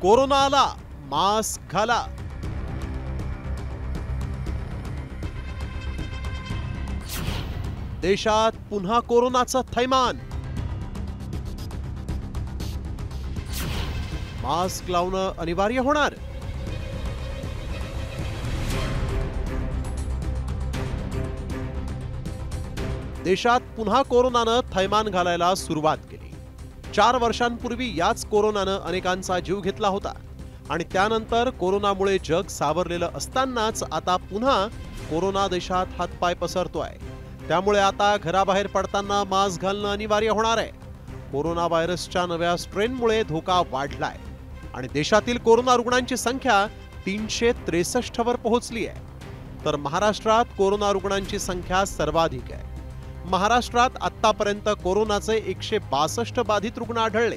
Corona आला, mask घाला। देशात पुन्हा कोरोनाचं थैमान। मास्क लावणं अनिवार्य होणार। देशात पुन्हा कोरोनानं थैमान घालायला सुरुवात केली। 4 वर्षांपूर्वी याच कोरोनानं अनेकांचा जीव घेतला होता आणि त्यानंतर कोरोनामुळे जग सावरलेलं असतानाच आता पुन्हा कोरोना देशात हातपाय पसरतोय। त्यामुळे आता घराबाहेर पडताना मास्क घालणं अनिवार्य होणार आहे। कोरोना व्हायरसच्या नव्या स्ट्रेनमुळे धोका वाढलाय आणि देशातील कोरोना रुग्णांची संख्या 363 वर पोहोचली आहे। तर महाराष्ट्रात कोरोना रुग्णांची संख्या सर्वाधिक आहे। महाराष्ट्रात आतापर्यंत कोरोनाचे 162 बाधित रुग्ण आढळले।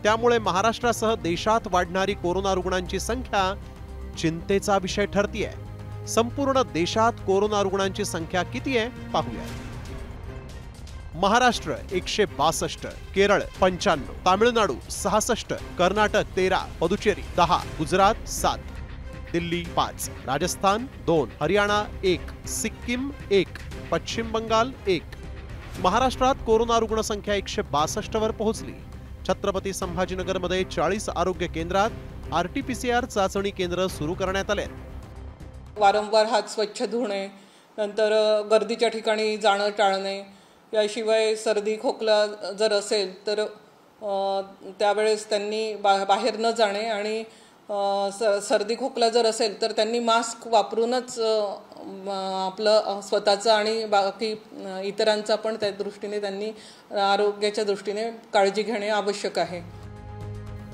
त्यामुळे महाराष्ट्रासह देशात वाढणारी कोरोना रुग्णांची संख्या चिंतेचा विषय ठरतीये। संपूर्ण देशात कोरोना रुग्णांची संख्या किती आहे पाहूया। महाराष्ट्र 162, केरळ 95, तामिळनाडू 66, कर्नाटक 13, पुदुचेरी 10, गुजरात 7, दिल्ली 5, राजस्थान 2, हरियाणा 1, सिक्कीम 1, पश्चिम बंगाल 1। महाराष्ट्रात कोरोना रुग्णसंख्या 162 वर पोहोचली। छत्रपती संभाजीनगरमध्ये 40 आरोग्य केंद्रात आरटीपीसीआर चाचणी केंद्र सुरू करण्यात आले। वारंवार हात स्वच्छ धुणे, नंतर गर्दीच्या ठिकाणी जाणं टाळणे, याशिवाय सर्दी खोकला जर असेल तर त्यावेळेस त्यांनी बाहेर न जाणे आणि सर्दी खोकला जर असेल तर त्यांनी मास्क वापरूनच आपलं स्वतःचं आणि बाकी इतरांचा पण त्या दृष्टीने त्यांनी आरोग्याच्या दृष्टीने काळजी घेणे आवश्यक आहे।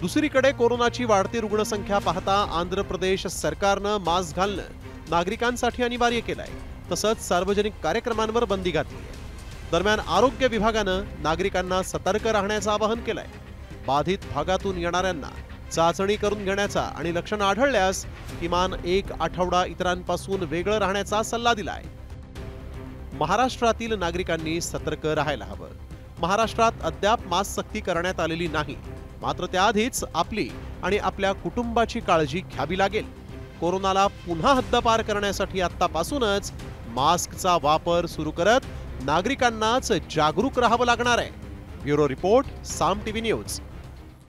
दुसरीकडे कोरोनाची वाढती रुग्णसंख्या पाहता आंध्र प्रदेश सरकारनं मास्क घालणं नागरिकांसाठी अनिवार्य केलंय। तसंच सार्वजनिक कार्यक्रमांवर बंदी घातली आहे। दरम्यान आरोग्य विभागानं नागरिकांना सतर्क राहण्याचं आवाहन केलंय। बाधित भागातून येणाऱ्यांना चाचणी करून घेण्याचा आणि लक्षण आढळल्यास किमान 1 आठवडा इतरांपासून वेगळं राहण्याचा सल्ला दिलाय। महाराष्ट्रातील नागरिकांनी सतर्क राहायला हवं। महाराष्ट्रात अद्याप मास्क सक्ती करण्यात आलेली नाही, मात्र त्याआधीच आपली आणि आपल्या कुटुंबाची काळजी घ्यावी लागेल। कोरोनाला पुन्हा हद्दपार करण्यासाठी आतापासूनच मास्कचा वापर सुरू करत नागरिकांनाच जागरूक राहावं लागणार आहे। ब्युरो रिपोर्ट, साम टीव्ही न्यूज।